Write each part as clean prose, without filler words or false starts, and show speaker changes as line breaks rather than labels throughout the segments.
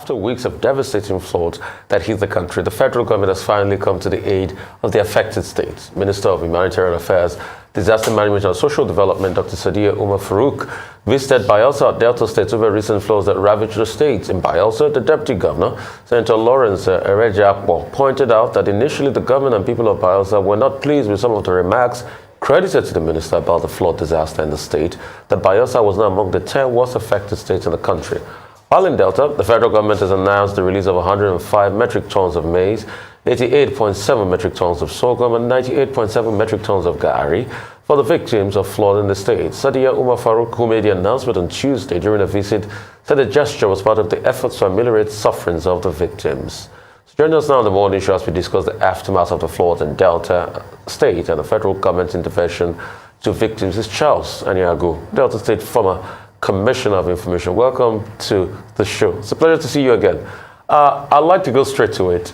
after weeks of devastating floods that hit the country, the federal government has finally come to the aid of the affected states. Minister of Humanitarian Affairs, Disaster Management and Social Development, Dr. Sadiya Umar Farouk, visited Bayelsa, Delta State, over recent floods that ravaged the state. In Bayelsa, the Deputy Governor, Senator Lawrence Erejiakpo, pointed out that initially the government and people of Bayelsa were not pleased with some of the remarks credited to the minister about the flood disaster in the state, that Bayelsa was now among the 10 worst affected states in the country. While in Delta, the federal government has announced the release of 105 metric tons of maize, 88.7 metric tons of sorghum, and 98.7 metric tons of gari for the victims of flood in the state. Sadiya Umar Farouk, who made the announcement on Tuesday during a visit, said the gesture was part of the efforts to ameliorate sufferings of the victims. Join us now on the morning show as we discuss the aftermath of the floods in Delta State and the federal government's intervention to victims. Is Charles Aniagwu, Delta State former Commissioner of Information. Welcome to the show. It's a pleasure to see you again. I'd like to go straight to it.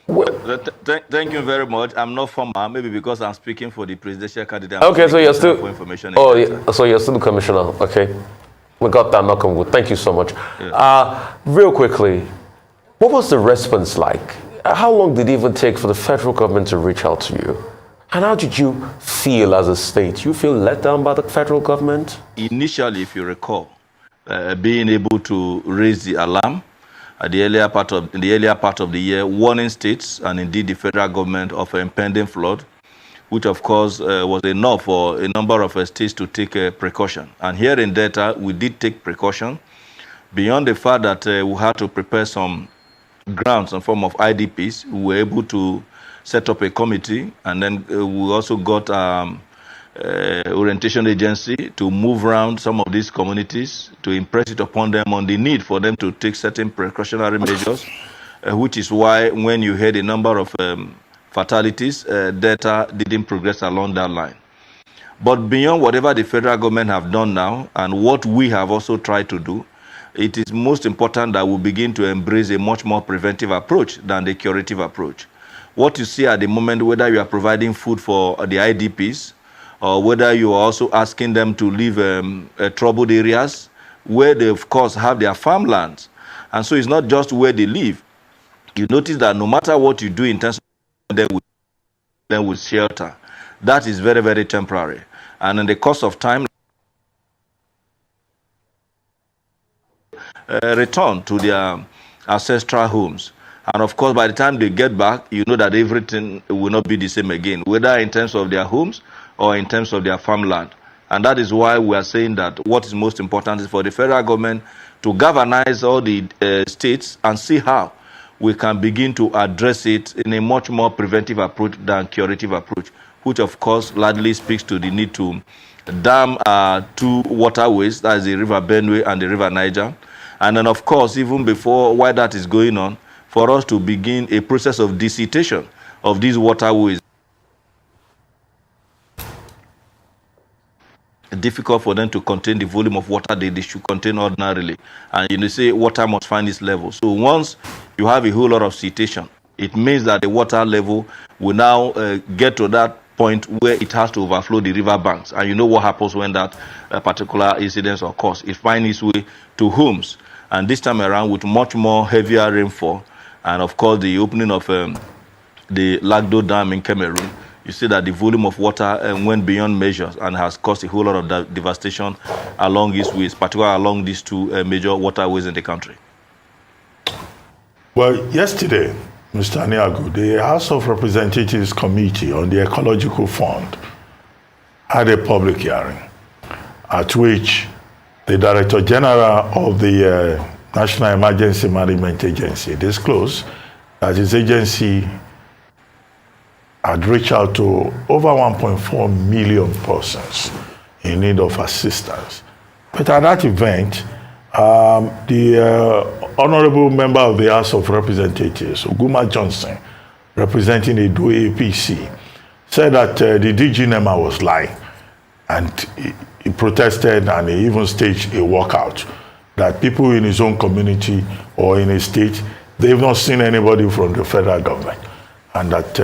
Thank you very much. I'm not former, maybe because I'm speaking for the presidential candidate.
Okay, so you're still information. Oh, yeah, so you're still the commissioner. Okay, we got that. Knock on wood. Thank you so much. Yeah. Real quickly, what was the response like? How long did it even take for the federal government to reach out to you? And how did you feel as a state? You feel let down by the federal government?
Initially, if you recall, being able to raise the alarm at the earlier part of the year, warning states and indeed the federal government of an impending flood, which of course was enough for a number of states to take precaution. And here in Delta, we did take precaution beyond the fact that we had to prepare some grounds in form of IDPs. We were able to set up a committee, and then we also got orientation agency to move around some of these communities to impress it upon them on the need for them to take certain precautionary measures, which is why when you heard a number of fatalities, data didn't progress along that line. But beyond whatever the federal government have done now and what we have also tried to do, it is most important that we begin to embrace a much more preventive approach than the curative approach. What you see at the moment, whether you are providing food for the IDPs, or whether you are also asking them to leave troubled areas where they, of course, have their farmlands. And so it's not just where they live. You notice that no matter what you do in terms of them with shelter, that is very, very temporary. And in the course of time, return to their ancestral homes. And of course, by the time they get back, you know that everything will not be the same again, whether in terms of their homes or in terms of their farmland. And that is why we are saying that what is most important is for the federal government to galvanize all the states and see how we can begin to address it in a much more preventive approach than curative approach, which of course largely speaks to the need to dam two waterways, that is the River Benue and the River Niger. And then of course, even before while that is going on, for us to begin a process of desiccation of these waterways. Difficult for them to contain the volume of water they should contain ordinarily. And you say water must find its level. So once you have a whole lot of siltation, it means that the water level will now get to that point where it has to overflow the river banks. And you know what happens when that particular incident occurs. It finds its way to homes. And this time around with much more heavier rainfall, and of course the opening of the Lagdo Dam in Cameroon, you see that the volume of water went beyond measures and has caused a whole lot of devastation along these ways, particularly along these two major waterways in the country.
Well, yesterday, Mr. Aniagwu, the House of Representatives Committee on the Ecological Fund had a public hearing at which the Director General of the National Emergency Management Agency disclosed that his agency had reached out to over 1.4 million persons in need of assistance. But at that event, the Honorable Member of the House of Representatives, Oguma Johnson, representing the Edo APC, said that the DG NEMA was lying, and he protested and he even staged a walkout, that people in his own community or in his state, they've not seen anybody from the federal government, and that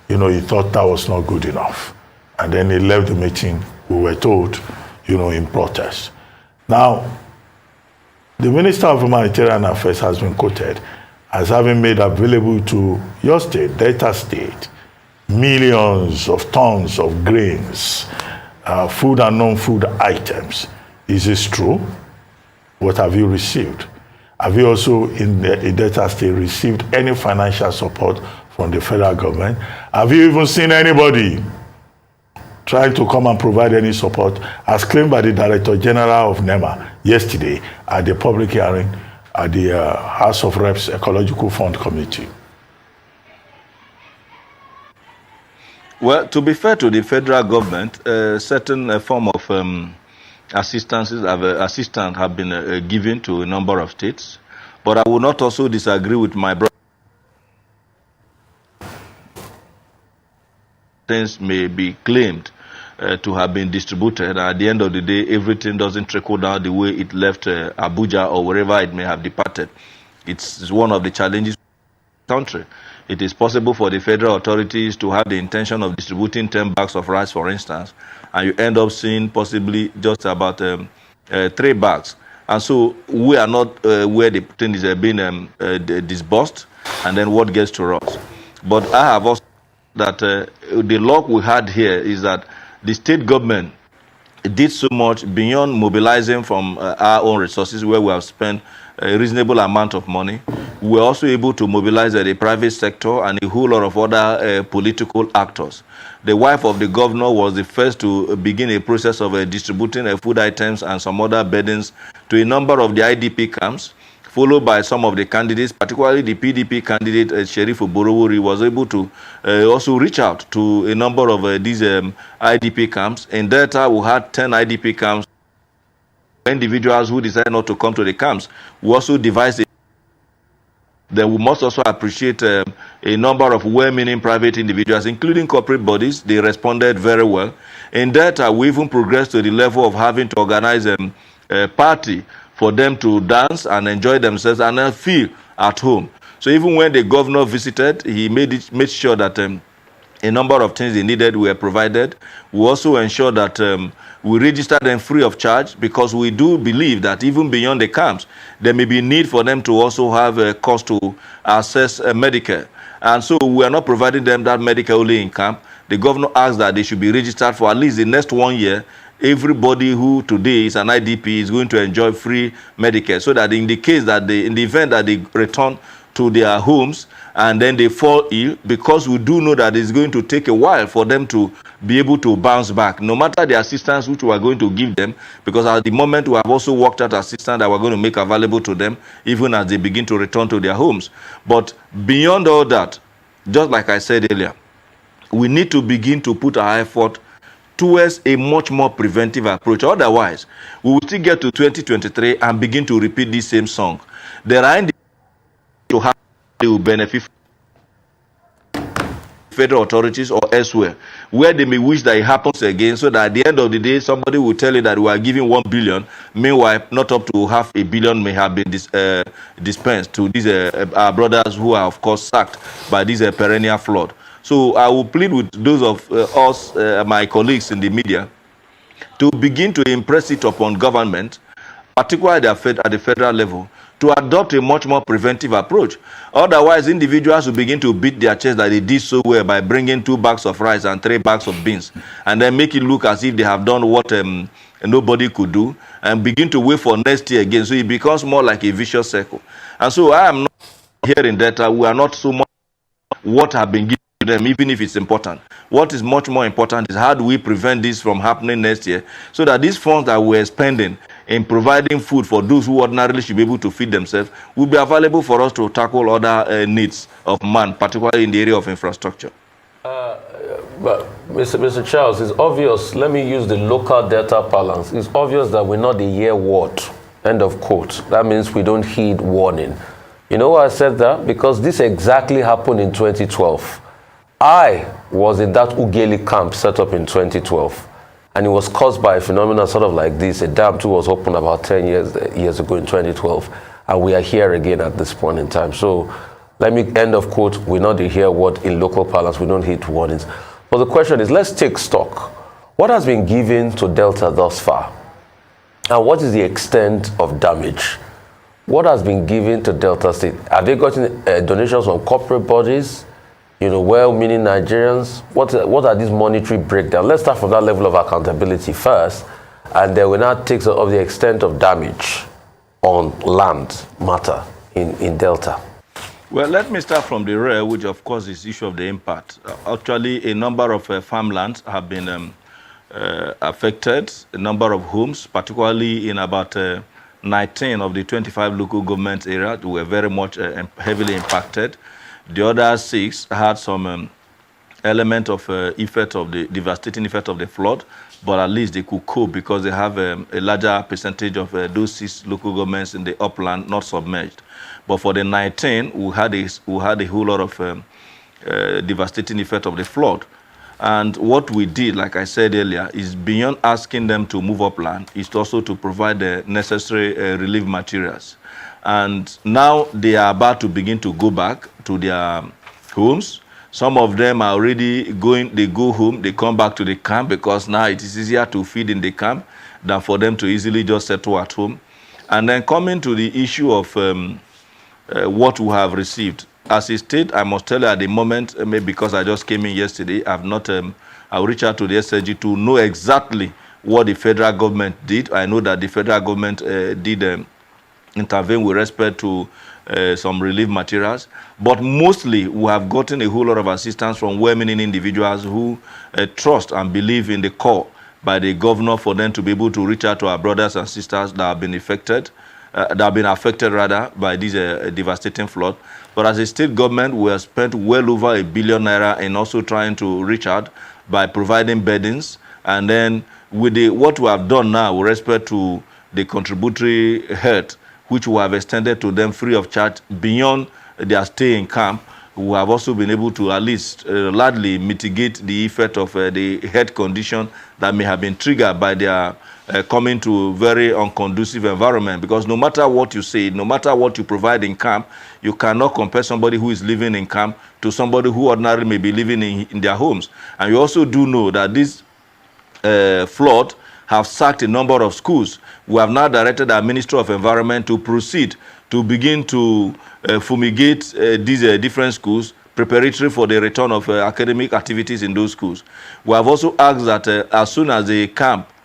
he thought that was not good enough. And then he left the meeting, we were told, in protest. Now, The Minister of Humanitarian Affairs has been quoted as having made available to your state, Delta State, millions of tons of grains, food and non-food items. Is this true? What have you received? Have you also, in Delta State, received any financial support from the federal government? Have you even seen anybody trying to come and provide any support, as claimed by the Director General of NEMA yesterday at the public hearing at the House of Reps Ecological Fund Committee?
Well, to be fair to the federal government, certain form of assistance have been given to a number of states, but I will not also disagree with my brother. Things may be claimed to have been distributed. At the end of the day, everything doesn't trickle down the way it left Abuja or wherever it may have departed. It's one of the challenges of the country. It is possible for the federal authorities to have the intention of distributing 10 bags of rice, for instance, and you end up seeing possibly just about 3 bags. And so we are not where the thing is being disbursed, and then what gets to us. But I have also that the luck we had here is that the state government did so much beyond mobilizing from our own resources, where we have spent a reasonable amount of money. We were also able to mobilize the private sector and a whole lot of other political actors. The wife of the governor was the first to begin a process of distributing food items and some other burdens to a number of the IDP camps, followed by some of the candidates, particularly the PDP candidate, Sheriff Borowori, was able to also reach out to a number of these IDP camps. In Delta, we had 10 IDP camps. Individuals who decided not to come to the camps, we also devised a. Then we must also appreciate a number of well-meaning private individuals, including corporate bodies. They responded very well. In Delta, we even progressed to the level of having to organize a party for them to dance and enjoy themselves and then feel at home. So even when the governor visited, he made sure that a number of things they needed were provided. We also ensured that we registered them free of charge, because we do believe that even beyond the camps, there may be need for them to also have a cost to access Medicare. And so we are not providing them that Medicare only in camp. The governor asked that they should be registered for at least the next 1 year. Everybody who today is an IDP is going to enjoy free Medicare, so that in the case that in the event that they return to their homes and then they fall ill, because we do know that it's going to take a while for them to be able to bounce back, no matter the assistance which we are going to give them, because at the moment we have also worked out assistance that we're going to make available to them even as they begin to return to their homes. But beyond all that, just like I said earlier, we need to begin to put our effort towards a much more preventive approach. Otherwise, we will still get to 2023 and begin to repeat this same song. There are individuals to have they will benefit from federal authorities or elsewhere, where they may wish that it happens again, so that at the end of the day, somebody will tell you that we are giving 1 billion. Meanwhile, not up to $500 million may have been dispensed to these our brothers who are, of course, sacked by this perennial flood. So I will plead with those of us, my colleagues in the media, to begin to impress it upon government, particularly at the federal level, to adopt a much more preventive approach. Otherwise, individuals will begin to beat their chest that they did so well by bringing 2 bags of rice and 3 bags of beans, and then make it look as if they have done what nobody could do, and begin to wait for next year again. So it becomes more like a vicious circle. And so I am not here in data. We are not so much what have been given to them, even if it's important. What is much more important is how do we prevent this from happening next year, so that these funds that we're spending in providing food for those who ordinarily should be able to feed themselves will be available for us to tackle other needs of man, particularly in the area of infrastructure.
But Mr. Charles, it's obvious, let me use the local data balance. It's obvious that we're not the year what, end of quote. That means we don't heed warning. You know why I said that? Because this exactly happened in 2012. I was in that Ugeli camp set up in 2012. And it was caused by a phenomenon sort of like this. A dam too was opened about 10 years ago in 2012. And we are here again at this point in time. So let me end of quote, we're not the hear what in local parlance, we don't heed warnings. But the question is, let's take stock. What has been given to Delta thus far? And what is the extent of damage? what has been given to Delta State? Have they gotten donations from corporate bodies, well-meaning Nigerians? What are these monetary breakdowns? Let's start from that level of accountability first, and then we now take of the extent of damage on land matter in Delta.
Well, let me start from the rear, which of course is the issue of the impact. Actually, a number of farmlands have been affected, a number of homes, particularly in about 19 of the 25 local government areas were very much heavily impacted. The other 6 had some element of effect of the devastating effect of the flood, but at least they could cope because they have a larger percentage of those 6 local governments in the upland not submerged. But for the 19, we had a whole lot of devastating effect of the flood. And what we did, like I said earlier, is beyond asking them to move upland, is also to provide the necessary relief materials. And now they are about to begin to go back to their homes. Some of them are already going, they go home, they come back to the camp because now it is easier to feed in the camp than for them to easily just settle at home. And then coming to the issue of what we have received. As a state, I must tell you at the moment, maybe because I just came in yesterday, I've not, I'll reach out to the SSG to know exactly what the federal government did. I know that the federal government did intervene with respect to some relief materials, but mostly we have gotten a whole lot of assistance from well-meaning individuals who trust and believe in the call by the governor for them to be able to reach out to our brothers and sisters that have been affected, by this devastating flood. But as a state government, we have spent well over R1 billion in also trying to reach out by providing beddings. And then with what we have done now with respect to the contributory health, which we have extended to them free of charge beyond their stay in camp, we have also been able to at least largely mitigate the effect of the health condition that may have been triggered by their coming to a very unconducive environment. Because no matter what you say, no matter what you provide in camp, you cannot compare somebody who is living in camp to somebody who ordinarily may be living in their homes. And you also do know that this flood have sacked a number of schools. We have now directed our Ministry of Environment to proceed to begin to fumigate these different schools, preparatory for the return of academic activities in those schools. We have also asked that as soon as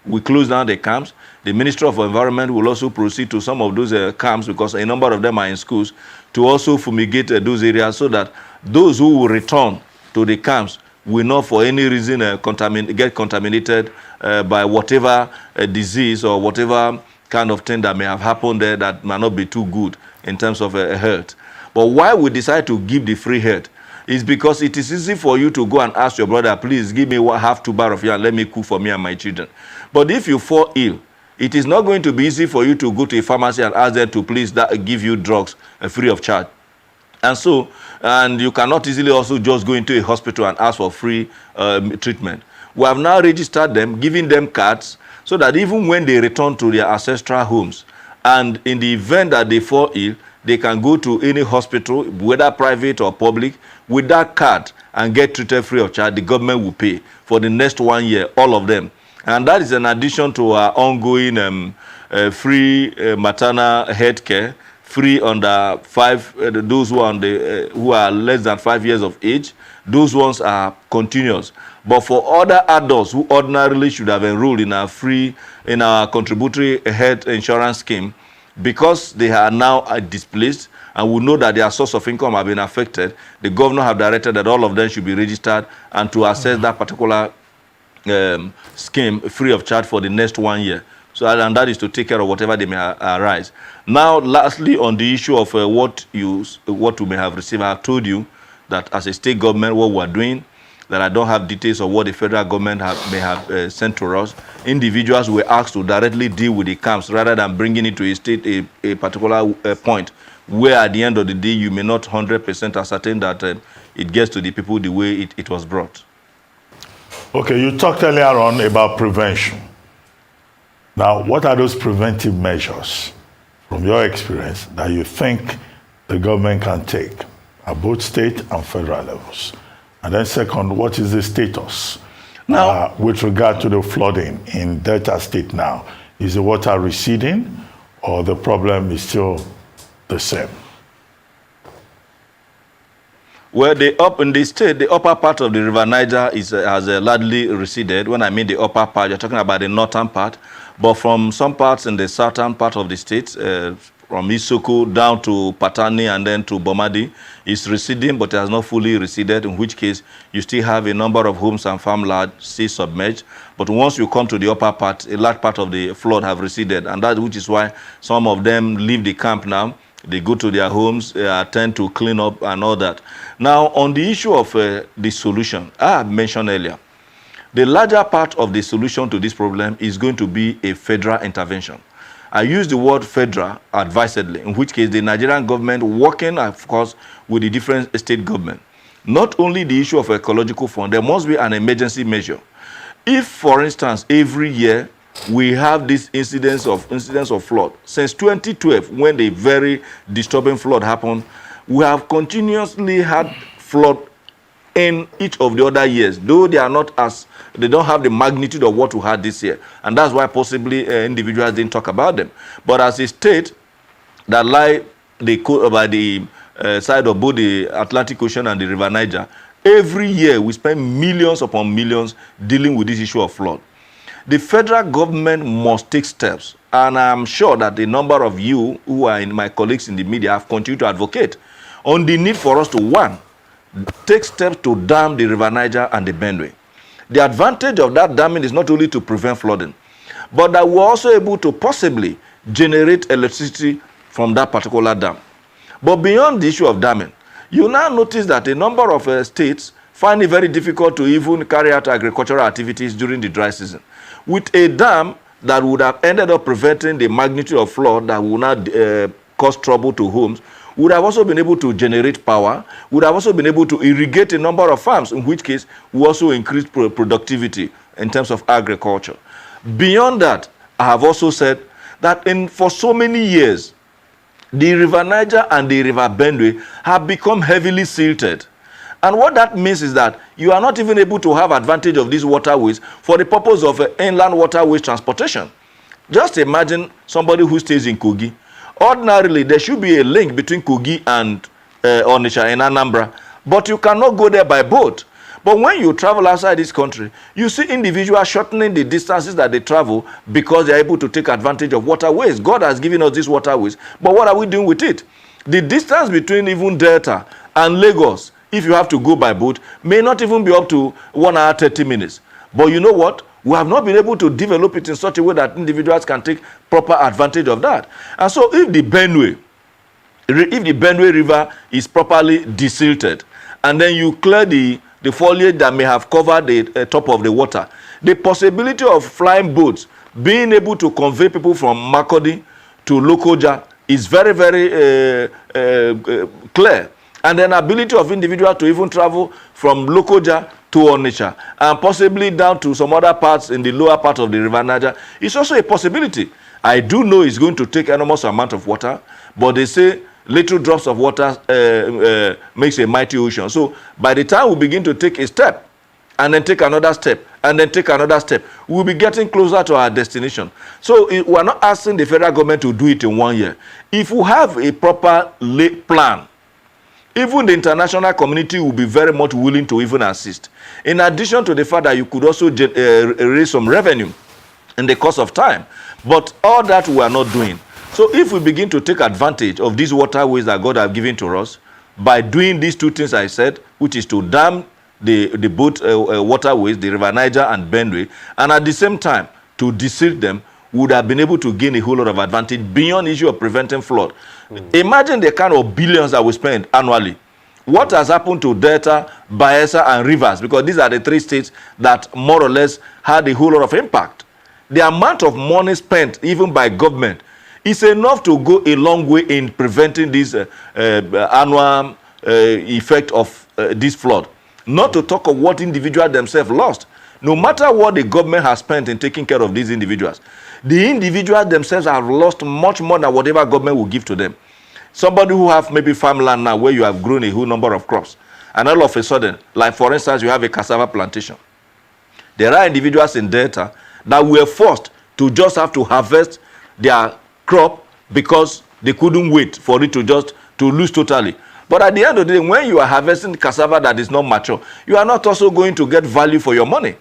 we close down the camps, the Ministry of Environment will also proceed to some of those camps, because a number of them are in schools, to also fumigate those areas so that those who will return to the camps will not for any reason get contaminated by whatever disease or whatever kind of thing that may have happened there that might not be too good in terms of health. But why we decide to give the free health is because it is easy for you to go and ask your brother, please give me half 2 bar of yam, let me cook for me and my children. But if you fall ill, it is not going to be easy for you to go to a pharmacy and ask them to please give you drugs free of charge. And you cannot easily also just go into a hospital and ask for free treatment. We have now registered them, giving them cards, so that even when they return to their ancestral homes, and in the event that they fall ill, they can go to any hospital, whether private or public, with that card and get treated free of charge. The government will pay for the next 1 year, all of them. And that is in addition to our ongoing free maternal health care, free under 5, those who are, who are less than 5 years of age. Those ones are continuous. But for other adults who ordinarily should have enrolled in our contributory health insurance scheme, because they are now displaced and we know that their source of income have been affected, the governor have directed that all of them should be registered and to access that particular scheme free of charge for the next 1 year. So, and that is to take care of whatever they may arise. Now, lastly, on the issue of what you may have received, I have told you that as a state government, what we are doing, that I don't have details of what the federal government may have sent to us. Individuals were asked to directly deal with the camps rather than bringing it to a state, a particular point where at the end of the day, you may not 100% ascertain that it gets to the people the way it was brought.
Okay, you talked earlier on about prevention. Now, what are those preventive measures, from your experience, that you think the government can take at both state and federal levels? And then second, what is the status now with regard to the flooding in Delta State now? Is the water receding or the problem is still the same?
Well, in the state, the upper part of the River Niger has largely receded. When I mean the upper part, you're talking about the northern part. But from some parts in the southern part of the state, from Isoko down to Patani and then to Bomadi, is receding, but it has not fully receded, in which case you still have a number of homes and farmland still submerged. But once you come to the upper part, a large part of the flood have receded, and that which is why some of them leave the camp now. They go to their homes, tend to clean up and all that. Now, on the issue of the solution, I have mentioned earlier, the larger part of the solution to this problem is going to be a federal intervention. I use the word federal advisedly, in which case the Nigerian government working, of course, with the different state government. Not only the issue of ecological fund, there must be an emergency measure. If, for instance, every year we have this incidence of flood. Since 2012, when the very disturbing flood happened, we have continuously had flood in each of the other years, though they don't have the magnitude of what we had this year. And that's why possibly individuals didn't talk about them. But as a state that lie by the side of both the Atlantic Ocean and the River Niger, every year we spend millions upon millions dealing with this issue of flood. The federal government must take steps, and I'm sure that a number of you who are my colleagues in the media have continued to advocate on the need for us to, one, take steps to dam the River Niger and the Benue. The advantage of that damming is not only to prevent flooding, but that we're also able to possibly generate electricity from that particular dam. But beyond the issue of damming, you now notice that a number of states find it very difficult to even carry out agricultural activities during the dry season. With a dam that would have ended up preventing the magnitude of flood that would not cause trouble to homes, would have also been able to generate power, would have also been able to irrigate a number of farms, in which case we also increase productivity in terms of agriculture. Beyond that, I have also said that for so many years, the River Niger and the River Benue have become heavily silted. And what that means is that you are not even able to have advantage of these waterways for the purpose of inland waterways transportation. Just imagine somebody who stays in Kogi. Ordinarily, there should be a link between Kogi and Onitsha and Anambra, but you cannot go there by boat. But when you travel outside this country, you see individuals shortening the distances that they travel because they are able to take advantage of waterways. God has given us these waterways, but what are we doing with it? The distance between even Delta and Lagos, if you have to go by boat, may not even be up to 1 hour 30 minutes. But you know what? We have not been able to develop it in such a way that individuals can take proper advantage of that. And so if the Benue River is properly desilted, and then you clear the foliage that may have covered the top of the water, the possibility of flying boats being able to convey people from Makurdi to Lokoja is very, very clear. And then ability of individuals to even travel from Lokoja to Onitsha and possibly down to some other parts in the lower part of the River Niger is also a possibility. I do know it's going to take enormous amount of water, but they say little drops of water makes a mighty ocean. So by the time we begin to take a step, and then take another step, and then take another step, we'll be getting closer to our destination. So we're not asking the federal government to do it in 1 year. If we have a proper plan, even the international community will be very much willing to even assist. In addition to the fact that you could also raise some revenue in the course of time. But all that we are not doing. So if we begin to take advantage of these waterways that God has given to us, by doing these two things I said, which is to dam the both waterways, the River Niger and Benue, and at the same time to desilt them, would have been able to gain a whole lot of advantage beyond the issue of preventing flood. Imagine the kind of billions that we spend annually. What has happened to Delta, Bayelsa, and Rivers? Because these are the three states that more or less had a whole lot of impact. The amount of money spent, even by government, is enough to go a long way in preventing this annual effect of this flood. Not to talk of what individuals themselves lost. No matter what the government has spent in taking care of these individuals, the individuals themselves have lost much more than whatever government will give to them. Somebody who have maybe farmland now where you have grown a whole number of crops, and all of a sudden, like for instance, you have a cassava plantation. There are individuals in Delta that were forced to just have to harvest their crop because They couldn't wait for it to lose totally. But at the end of the day, when you are harvesting cassava that is not mature, you are not also going to get value for your money.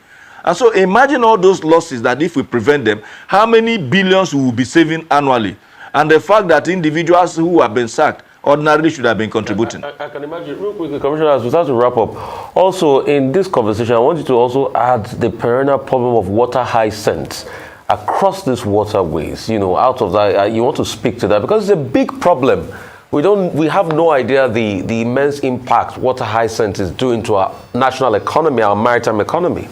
And so imagine all those losses that if we prevent them, how many billions we will be saving annually. And the fact that individuals who have been sacked ordinarily should have been contributing.
I can imagine. Real quickly, Commissioner, as we start to wrap up, also in this conversation, I want you to also add the perennial problem of water hyacinths across these waterways. You know, out of that, you want to speak to that because it's a big problem. We have no idea the immense impact water hyacinth is doing to our national economy, our maritime economy.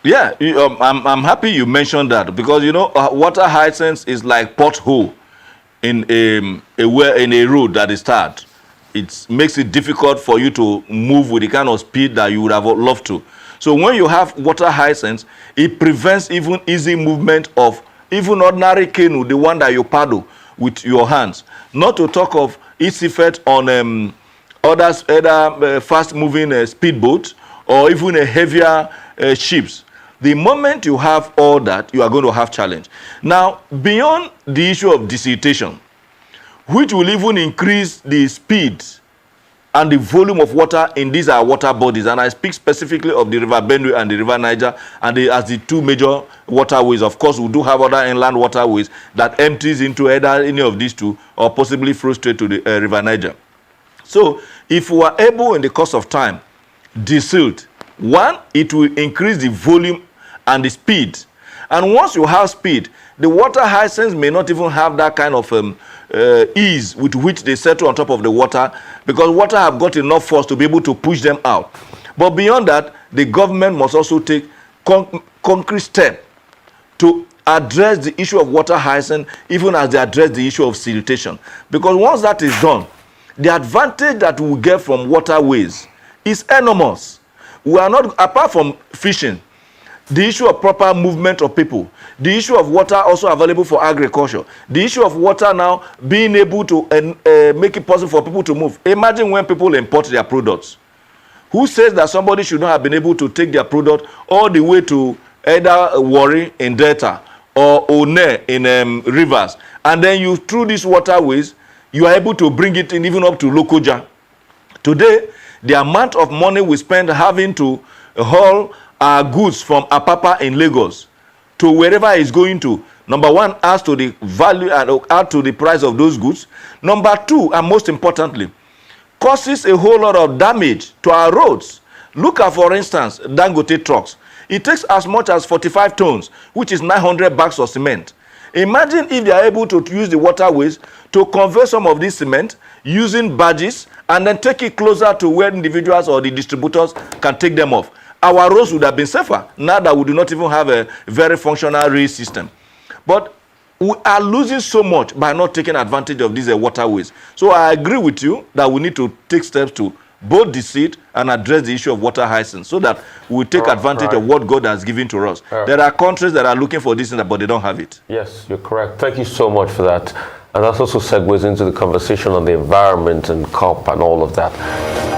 Yeah, I'm happy you mentioned that because, you know, water hyacinth is like pothole in a road that is tarred. It makes it difficult for you to move with the kind of speed that you would have loved to. So when you have water hyacinth, it prevents even easy movement of even ordinary canoe, the one that you paddle with your hands. Not to talk of its effect on other fast-moving speedboats or even a heavier ships. The moment you have all that, you are going to have challenge. Now, beyond the issue of desiltation, which will even increase the speed and the volume of water in these water bodies, and I speak specifically of the River Benue and the River Niger as the two major waterways. Of course, we do have other inland waterways that empties into either any of these two or possibly flow straight to the River Niger. So, if we are able in the course of time, desilt, one, it will increase the volume and the speed. And once you have speed, the water hyacinths may not even have that kind of ease with which they settle on top of the water because water have got enough force to be able to push them out. But beyond that, the government must also take concrete steps to address the issue of water hyacinth even as they address the issue of siltation. Because once that is done, the advantage that we get from waterways is enormous. We are not, apart from fishing, the issue of proper movement of people, the issue of water also available for agriculture, the issue of water now being able to make it possible for people to move. Imagine when people import their products. Who says that somebody should not have been able to take their product all the way to either Warri in Delta or One in rivers, and then you, through these waterways, you are able to bring it in even up to Lokoja. Today, the amount of money we spend having to haul our goods from Apapa in Lagos to wherever it's going to, number one, adds to the value and add to the price of those goods. Number two, and most importantly, causes a whole lot of damage to our roads. Look at, for instance, Dangote trucks. It takes as much as 45 tons, which is 900 bags of cement. Imagine if they are able to use the waterways to convey some of this cement using barges and then take it closer to where individuals or the distributors can take them off. Our roads would have been safer now that we do not even have a very functional rail system. But we are losing so much by not taking advantage of these waterways. So I agree with you that we need to take steps to both deceit and address the issue of water hyacinth so that we take advantage of what God has given to us. There are countries that are looking for this, but they don't have it.
Yes, you're correct. Thank you so much for that. And that also segues into the conversation on the environment and COP and all of that.